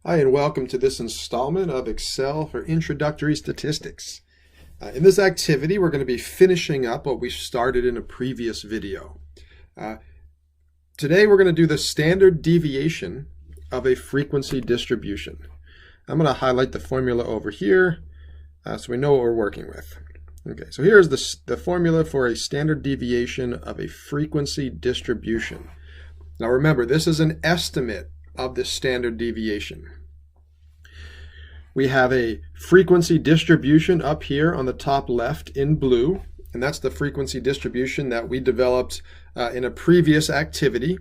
Hi, and welcome to this installment of Excel for Introductory Statistics. In this activity, we're going to be finishing up what we started in a previous video. Today, we're going to do the standard deviation of a frequency distribution. I'm going to highlight the formula over here so we know what we're working with. Okay, so here's the formula for a standard deviation of a frequency distribution. Now remember, this is an estimate of the standard deviation. We have a frequency distribution up here on the top left in blue, and that's the frequency distribution that we developed in a previous activity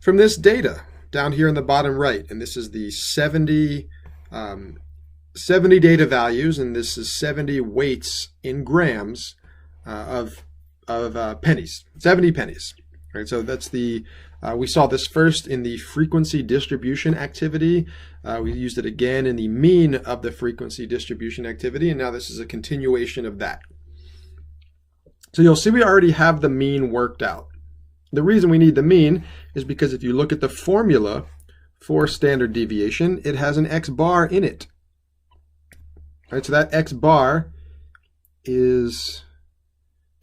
from this data down here in the bottom right. And this is the 70 data values, and this is 70 weights in grams of pennies, 70 pennies. Right, so that's the we saw this first in the frequency distribution activity. We used it again in the mean of the frequency distribution activity, and now this is a continuation of that. So you'll see we already have the mean worked out. The reason we need the mean is because if you look at the formula for standard deviation, it has an x bar in it. All right, so that x bar is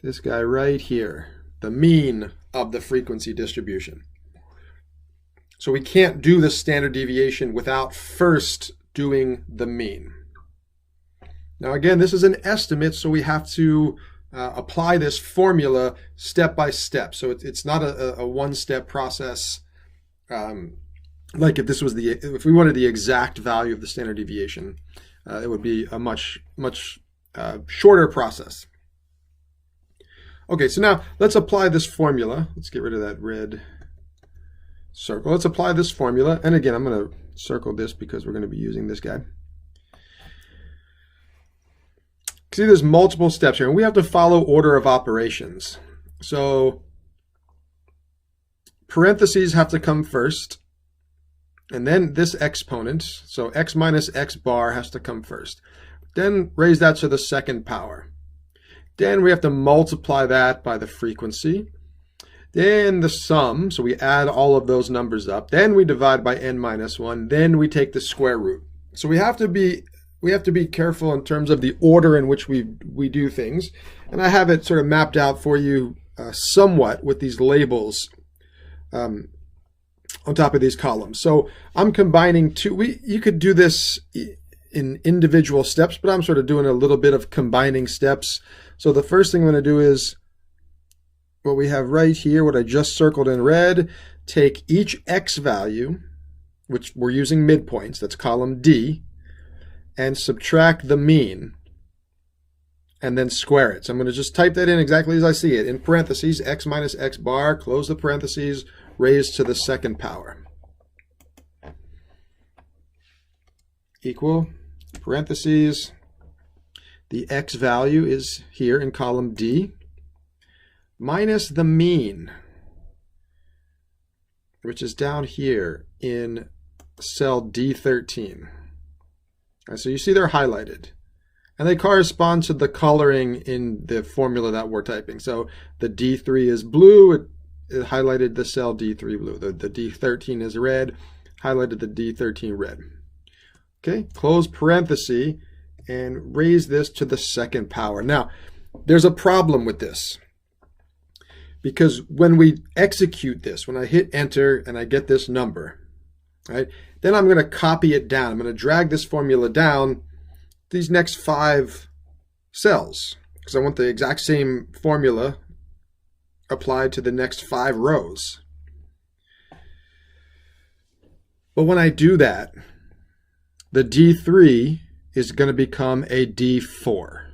this guy right here, the mean of the frequency distribution. So we can't do the standard deviation without first doing the mean. Now again, this is an estimate, so we have to apply this formula step by step. So it's not a one-step process. Like if we wanted the exact value of the standard deviation, it would be a much shorter process. Okay, so now let's apply this formula. Let's get rid of that red circle. Let's apply this formula. And again, I'm going to circle this because we're going to be using this guy. See, there's multiple steps here, and we have to follow order of operations. So parentheses have to come first, and then this exponent, so x minus x bar has to come first. Then raise that to the second power. Then we have to multiply that by the frequency. Then the sum, so we add all of those numbers up. Then we divide by n minus 1. Then we take the square root. So we have to be careful in terms of the order in which we do things. And I have it sort of mapped out for you somewhat with these labels on top of these columns. So I'm combining two. You could do this in individual steps, but I'm sort of doing a little bit of combining steps. So the first thing I'm going to do is what we have right here, what I just circled in red, take each x value, which we're using midpoints, that's column D, and subtract the mean, and then square it. So I'm going to just type that in exactly as I see it. In parentheses, x minus x bar, close the parentheses, raised to the second power. Equal, parentheses, the x value is here in column D, minus the mean, which is down here in cell D13. Right, so you see they're highlighted, and they correspond to the coloring in the formula that we're typing. So the D3 is blue, it highlighted the cell D3 blue. The D13 is red, highlighted the D13 red. Okay, close parenthesis and raise this to the second power. Now, there's a problem with this, because when we execute this, when I hit enter and I get this number, right, then I'm going to copy it down. I'm going to drag this formula down these next 5 cells, because I want the exact same formula applied to the next 5 rows. But when I do that, the D3 is going to become a D4,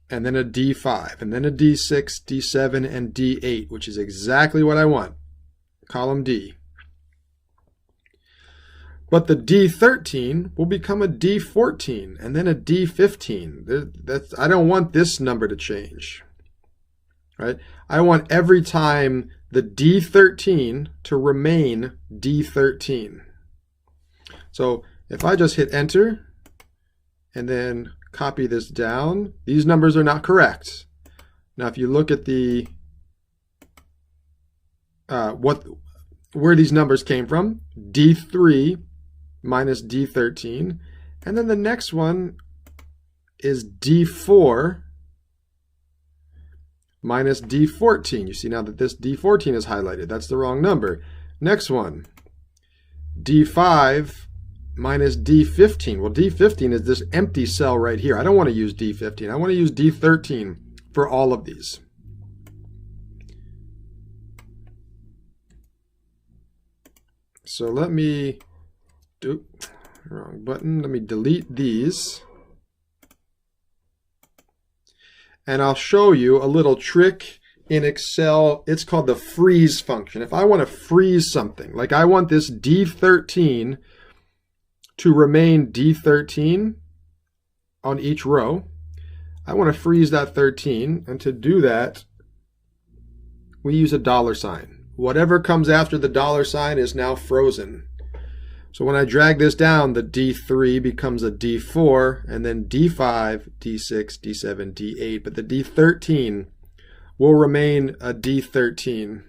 and then a D5, and then a D6, D7, and D8, which is exactly what I want, column D. But the D13 will become a D14, and then a D15. I don't want this number to change, right? I want every time the D13 to remain D13. So if I just hit enter and then copy this down, these numbers are not correct. Now if you look at the where these numbers came from, D3 minus D13. And then the next one is D4 minus D14. You see now that this D14 is highlighted. That's the wrong number. Next one, D5 minus D15. Well, D15 is this empty cell right here. I don't want to use D15. I want to use D13 for all of these. So let me do, wrong button. Let me delete these. And I'll show you a little trick in Excel. It's called the freeze function. If I want to freeze something, like I want this D13 to remain D13 on each row, I want to freeze that 13. And to do that, we use a $sign. Whatever comes after the $sign is now frozen. So when I drag this down, the D3 becomes a D4, and then D5, D6, D7, D8, but the D13 will remain a D13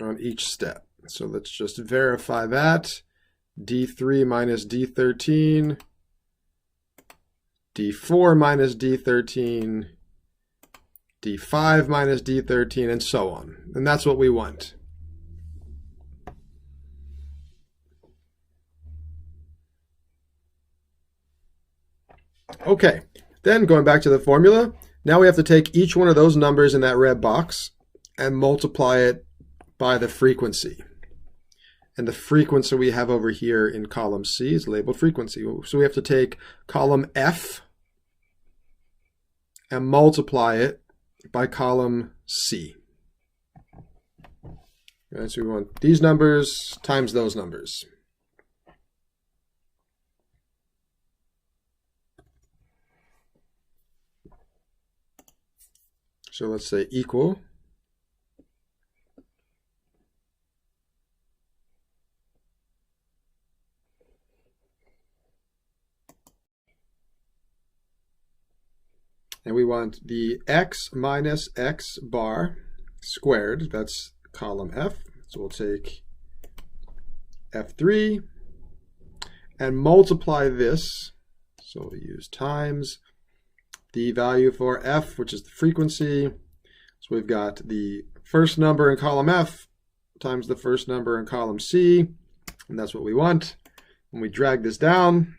on each step. So let's just verify that. D3 minus D13, D4 minus D13, D5 minus D13, and so on. And that's what we want. Okay, then going back to the formula, now we have to take each one of those numbers in that red box and multiply it by the frequency. And the frequency we have over here in column C is labeled frequency. So we have to take column F and multiply it by column C. Right, so we want these numbers times those numbers. So let's say equal. And we want the x minus x bar squared. That's column F. So we'll take F3 and multiply this. So we'll use times the value for F, which is the frequency. So we've got the first number in column F times the first number in column C. And that's what we want. When we drag this down,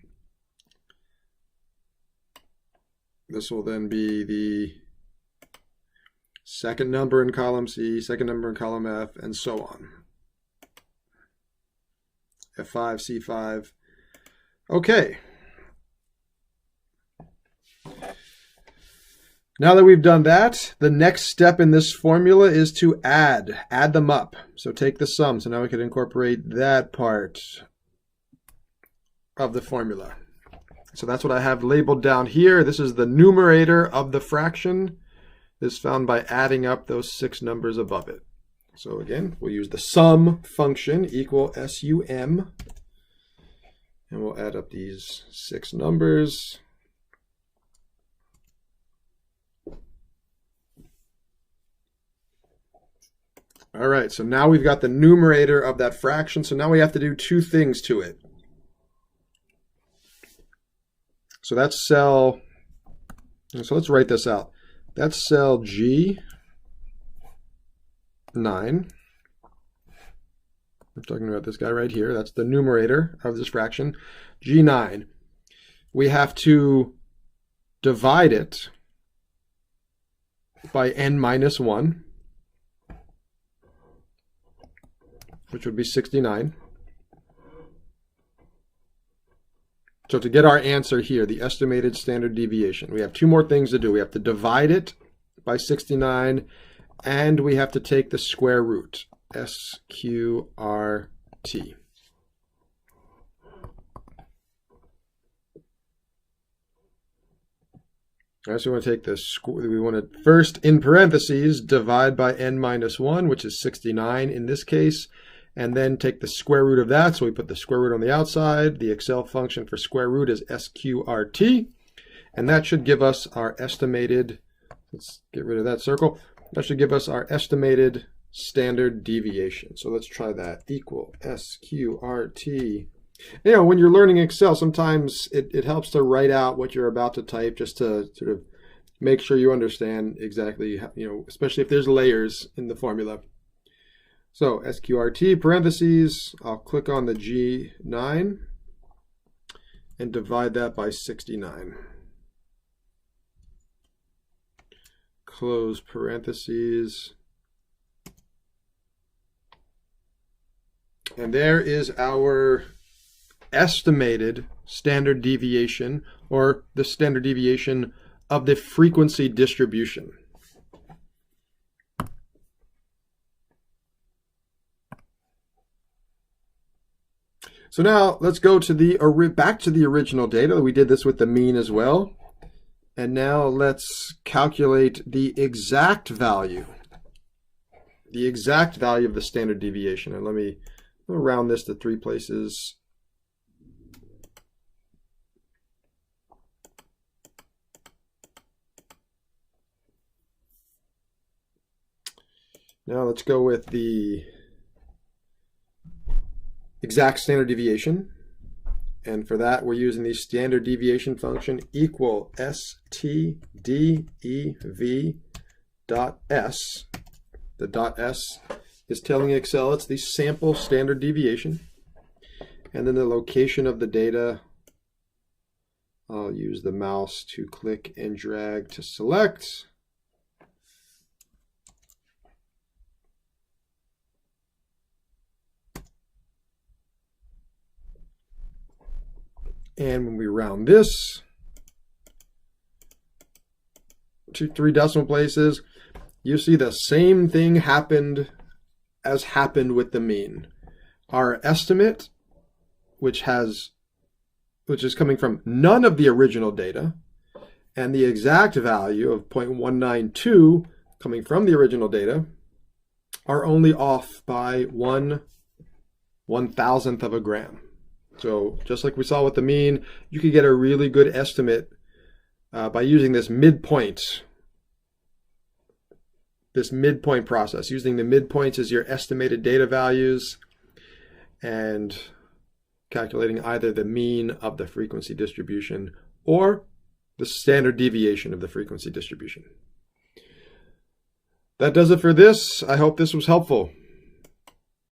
this will then be the second number in column C, second number in column F, and so on. F5, C5. Okay. Now that we've done that, the next step in this formula is to add them up. So take the sum. So now we can incorporate that part of the formula. So that's what I have labeled down here. This is the numerator of the fraction. This is found by adding up those 6 numbers above it. So again, we'll use the sum function equal SUM. And we'll add up these 6 numbers. All right, so now we've got the numerator of that fraction. So now we have to do 2 things to it. So that's cell, so let's write this out. That's cell G9. I'm talking about this guy right here. That's the numerator of this fraction, G9. We have to divide it by n minus 1, which would be 69. So to get our answer here, the estimated standard deviation, we have 2 more things to do. We have to divide it by 69, and we have to take the square root, SQRT. All right, so we want to take the we want to first, in parentheses, divide by n minus 1, which is 69 in this case, and then take the square root of that. So we put the square root on the outside. The Excel function for square root is SQRT. And that should give us our estimated, let's get rid of that circle. That should give us our estimated standard deviation. So let's try that. Equal SQRT. You know, when you're learning Excel, sometimes it helps to write out what you're about to type just to sort of make sure you understand exactly, you know, especially if there's layers in the formula. So SQRT parentheses, I'll click on the G9 and divide that by 69. Close parentheses. And there is our estimated standard deviation, or the standard deviation of the frequency distribution. So now let's go to back to the original data. We did this with the mean as well. And now let's calculate the exact value of the standard deviation. And let me round this to 3 places. Now let's go with the exact standard deviation. And for that, we're using the standard deviation function equal STDEV dot S. The dot S is telling Excel it's the sample standard deviation. And then the location of the data, I'll use the mouse to click and drag to select. And when we round this to 3 decimal places, you see the same thing happened as happened with the mean. Our estimate, which is coming from none of the original data, and the exact value of 0.192 coming from the original data, are only off by 1/1000th of a gram. So just like we saw with the mean, you could get a really good estimate by using this midpoint process, using the midpoints as your estimated data values and calculating either the mean of the frequency distribution or the standard deviation of the frequency distribution. That does it for this. I hope this was helpful.